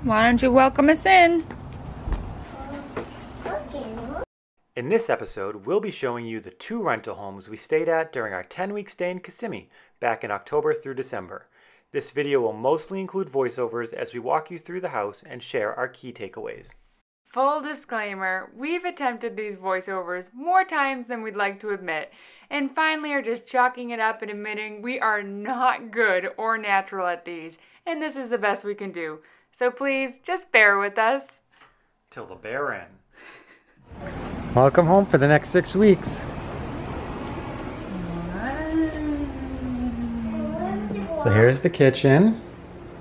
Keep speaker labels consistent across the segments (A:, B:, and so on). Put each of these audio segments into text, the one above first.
A: why don't you welcome us in?
B: In this episode, we'll be showing you the 2 rental homes we stayed at during our 10-week stay in Kissimmee back in October through December. This video will mostly include voiceovers as we walk you through the house and share our key takeaways.
A: Full disclaimer, we've attempted these voiceovers more times than we'd like to admit, and finally are just chalking it up and admitting we are not good or natural at these, and this is the best we can do. So please, just bear with us.
B: Till the bear end. Welcome home for the next 6 weeks. So here's the kitchen.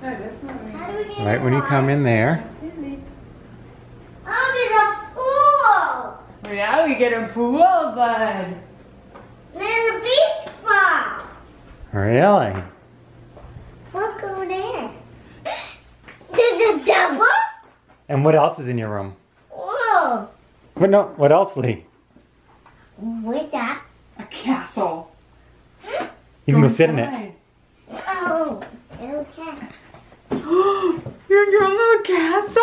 B: Right when you come in there.
A: Yeah, we get a pool, bud.
C: There's a beach ball.
B: Really?
C: Look over there. There's a double?
B: And what else is in your room?
C: Whoa.
B: What else, Lee?
C: What's that?
A: A castle.
B: You can go sit in it.
C: Oh, okay.
A: You're in your own little castle?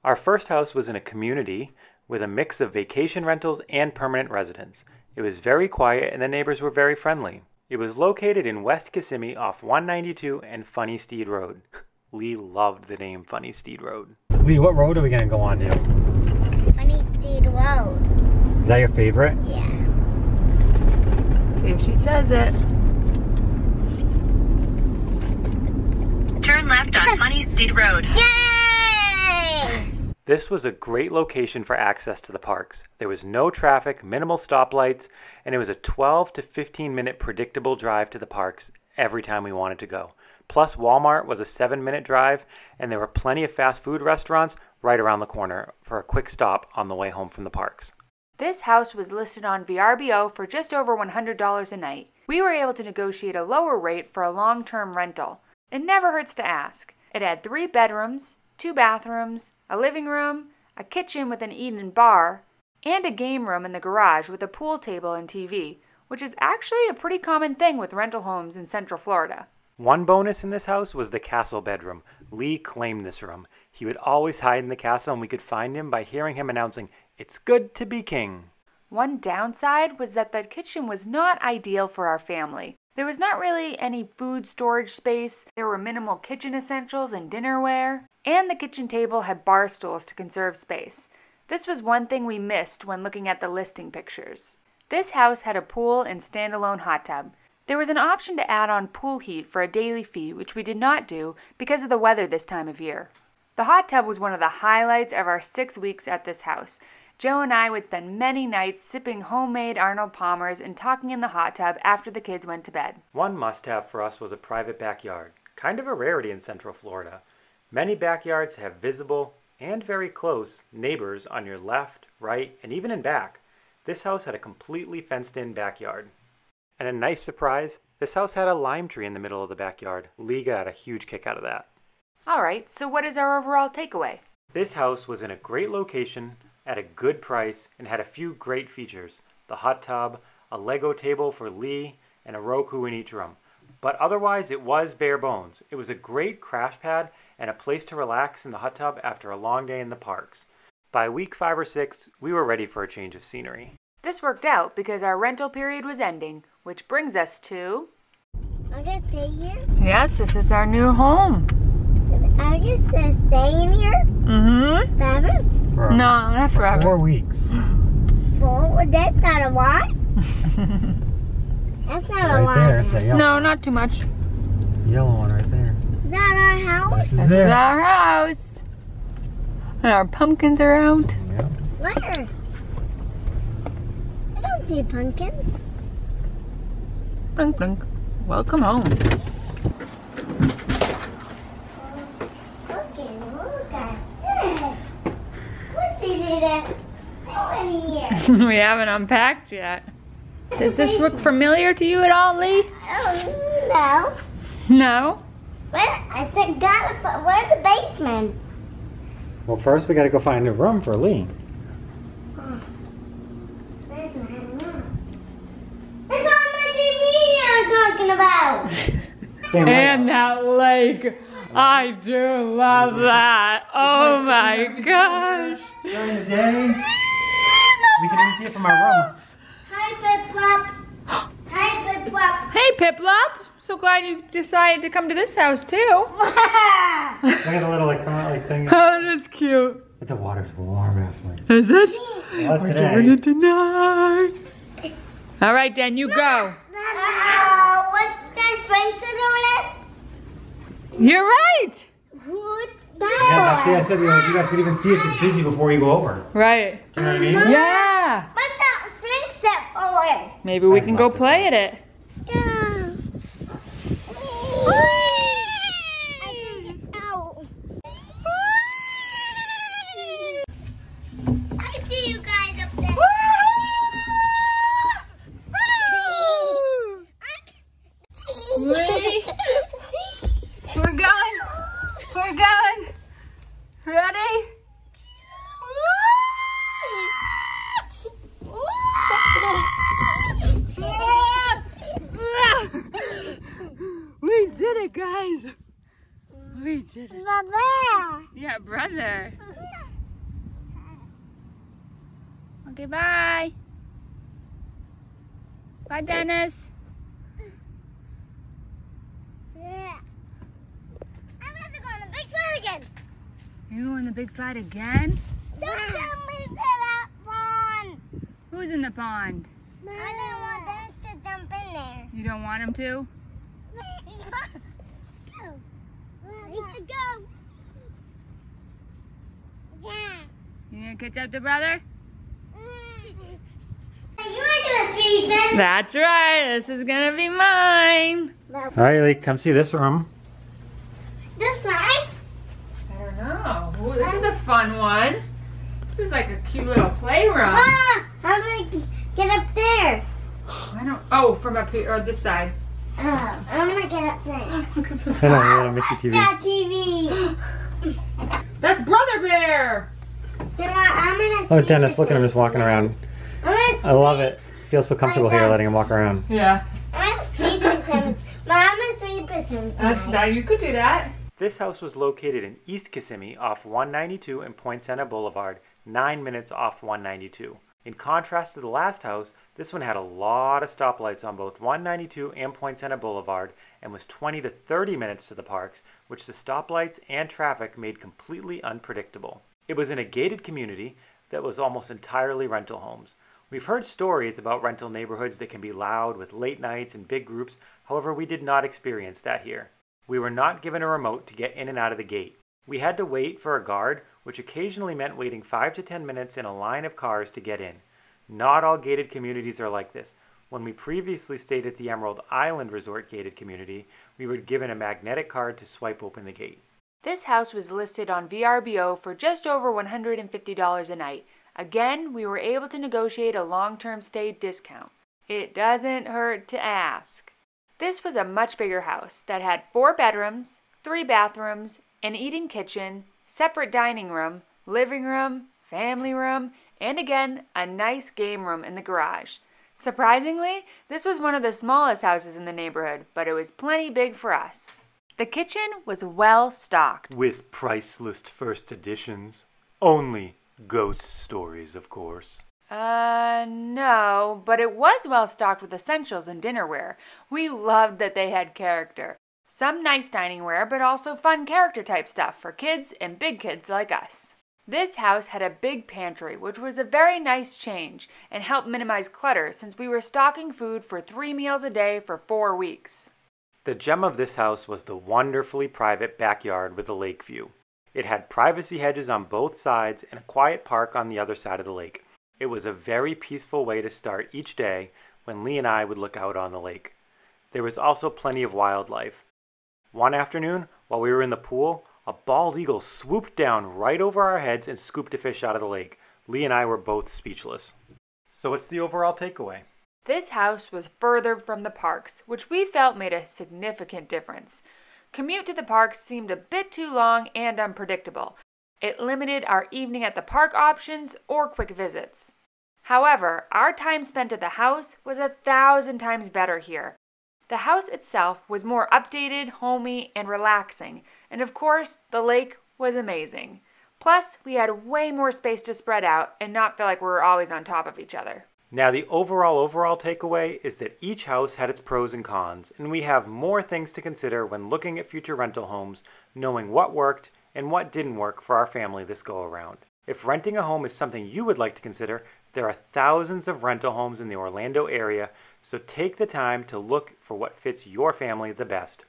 B: Our first house was in a community with a mix of vacation rentals and permanent residents. It was very quiet and the neighbors were very friendly. It was located in West Kissimmee off 192 and Funny Steed Road. Lee loved the name Funny Steed Road. Lee, what road are we going to go on to?
C: Funny Steed Road.
B: Is that your favorite?
C: Yeah.
A: See if she says it.
D: Turn left on Funny Steed Road.
C: Yay!
B: This was a great location for access to the parks. There was no traffic, minimal stoplights, and it was a 12 to 15 minute predictable drive to the parks every time we wanted to go. Plus Walmart was a 7-minute drive, and there were plenty of fast food restaurants right around the corner for a quick stop on the way home from the parks.
A: This house was listed on VRBO for just over $100 a night. We were able to negotiate a lower rate for a long-term rental. It never hurts to ask. It had 3 bedrooms, 2 bathrooms, a living room, a kitchen with an eat-in bar, and a game room in the garage with a pool table and TV, which is actually a pretty common thing with rental homes in Central Florida.
B: One bonus in this house was the castle bedroom. Lee claimed this room. He would always hide in the castle and we could find him by hearing him announcing, "It's good to be king."
A: One downside was that the kitchen was not ideal for our family. There was not really any food storage space, there were minimal kitchen essentials and dinnerware, and the kitchen table had bar stools to conserve space. This was one thing we missed when looking at the listing pictures. This house had a pool and standalone hot tub. There was an option to add on pool heat for a daily fee, which we did not do because of the weather this time of year. The hot tub was one of the highlights of our 6 weeks at this house. Joe and I would spend many nights sipping homemade Arnold Palmers and talking in the hot tub after the kids went to bed.
B: One must-have for us was a private backyard, kind of a rarity in Central Florida. Many backyards have visible and very close neighbors on your left, right, and even in back. This house had a completely fenced-in backyard. And a nice surprise, this house had a lime tree in the middle of the backyard. Lee got a huge kick out of that.
A: Alright, so what is our overall takeaway?
B: This house was in a great location, at a good price, and had a few great features. The hot tub, a Lego table for Lee, and a Roku in each room. But otherwise, it was bare bones. It was a great crash pad and a place to relax in the hot tub after a long day in the parks. By week 5 or 6, we were ready for a change of scenery.
A: This worked out because our rental period was ending, which brings us to...
C: I can stay here?
A: Yes, this is our new home.
C: I can stay in here?
A: Mm-hmm.
C: Forever?
B: For
A: No, not forever.
B: 4 weeks.
C: 4? Well, that's not a lot. That's not a
B: Right
C: lot.
B: there, it's a yellow.
A: No, not too much.
B: Yellow one right there.
C: Is that our house?
A: This is our house. And our pumpkins are out.
B: Yep.
C: Where? I don't see pumpkins.
A: Blink, blink. Welcome home.
C: Okay, look at this. What did it do in here?
A: We haven't unpacked yet. Does this look familiar to you at all, Lee?
C: No.
A: No?
C: I think where's the basement?
B: Well, first we gotta go find a room for Lee.
C: Where's my room? That's all my TV I'm talking about.
B: Same
A: And that lake. I do love that. Oh my gosh.
B: During the day, we can even see it from our room.
C: Hi, Pip-Plop. Hi, Pip-Plop.
A: Hey, Pip-Plop. So glad you decided to come to this house too.
B: Look at the little thing.
A: Oh, that's cute.
B: But the water's warm, Ashley.
A: Is it?
B: Yes,
A: We're doing it tonight. All right, Dan, you go.
C: What's their swing set over there?
A: You're right.
C: What's
B: Yeah,
C: that?
B: see, I said you guys could even see if it's busy before you go over.
A: Right.
B: Do you know what I mean?
A: Yeah.
C: What's that swing set for?
A: Maybe we can go play at it.
C: I see you guys up there.
A: Ready? We're going. We're going. Ready? We did it, guys. We did it. Yeah, brother. Okay, bye. Bye, Dennis.
C: I'm about to go on the big slide again.
A: You on the big slide again?
C: Don't tell me that one.
A: Who's in the pond?
C: I don't want them to jump in there.
A: You don't want him to?
C: Go. Go. Yeah.
A: You gonna catch up to brother?
C: You were gonna feed them.
A: That's right. This is gonna be mine.
B: All right, Lee, come see this room.
C: This one.
A: I don't know. Ooh, this is a fun one. This is like a cute little playroom.
C: Ah, how do I get up there?
A: I don't. Oh, from up here or this side.
C: I'm gonna get up there.
A: Look at this.
B: I know, little Mickey TV.
C: That TV.
A: That's Brother Bear.
C: Then I'm gonna.
B: Oh, Dennis, look at him just walking around. I love it. Feels so comfortable here letting him walk around.
A: Yeah.
C: I'm gonna sweep this him. Mom, I'm gonna sweep this him.
A: That's now you could do that.
B: This house was located in East Kissimmee off 192 and Poinciana Boulevard, 9 minutes off 192. In contrast to the last house, this one had a lot of stoplights on both 192 and Poinciana Boulevard and was 20 to 30 minutes to the parks, which the stoplights and traffic made completely unpredictable. It was in a gated community that was almost entirely rental homes. We've heard stories about rental neighborhoods that can be loud with late nights and big groups, however we did not experience that here. We were not given a remote to get in and out of the gate. We had to wait for a guard, which occasionally meant waiting 5 to 10 minutes in a line of cars to get in. Not all gated communities are like this. When we previously stayed at the Emerald Island Resort gated community, we were given a magnetic card to swipe open the gate.
A: This house was listed on VRBO for just over $150 a night. Again, we were able to negotiate a long-term stay discount. It doesn't hurt to ask. This was a much bigger house that had 4 bedrooms, 3 bathrooms, an eating kitchen, separate dining room, living room, family room, and again, a nice game room in the garage. Surprisingly, this was one of the smallest houses in the neighborhood, but it was plenty big for us. The kitchen was well stocked.
B: With priceless first editions. Only ghost stories, of course.
A: No, but it was well stocked with essentials and dinnerware. We loved that they had character. Some nice diningware, but also fun character type stuff for kids and big kids like us. This house had a big pantry, which was a very nice change and helped minimize clutter since we were stocking food for 3 meals a day for 4 weeks.
B: The gem of this house was the wonderfully private backyard with a lake view. It had privacy hedges on both sides and a quiet park on the other side of the lake. It was a very peaceful way to start each day when Lee and I would look out on the lake. There was also plenty of wildlife. One afternoon, while we were in the pool, a bald eagle swooped down right over our heads and scooped a fish out of the lake. Lee and I were both speechless. So what's the overall takeaway?
A: This house was further from the parks, which we felt made a significant difference. Commute to the parks seemed a bit too long and unpredictable. It limited our evening at the park options or quick visits. However, our time spent at the house was 1,000 times better here. The house itself was more updated, homey, and relaxing, and of course, the lake was amazing. Plus, we had way more space to spread out and not feel like we were always on top of each other.
B: Now the overall takeaway is that each house had its pros and cons, and we have more things to consider when looking at future rental homes, knowing what worked and what didn't work for our family this go around. If renting a home is something you would like to consider, there are thousands of rental homes in the Orlando area, so take the time to look for what fits your family the best.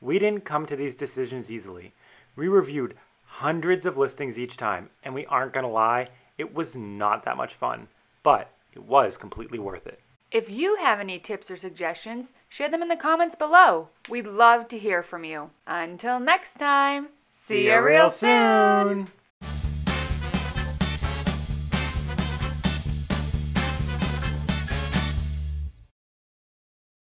B: We didn't come to these decisions easily. We reviewed hundreds of listings each time, and we aren't going to lie, it was not that much fun, but it was completely worth it.
A: If you have any tips or suggestions, share them in the comments below. We'd love to hear from you. Until next time, see ya real soon!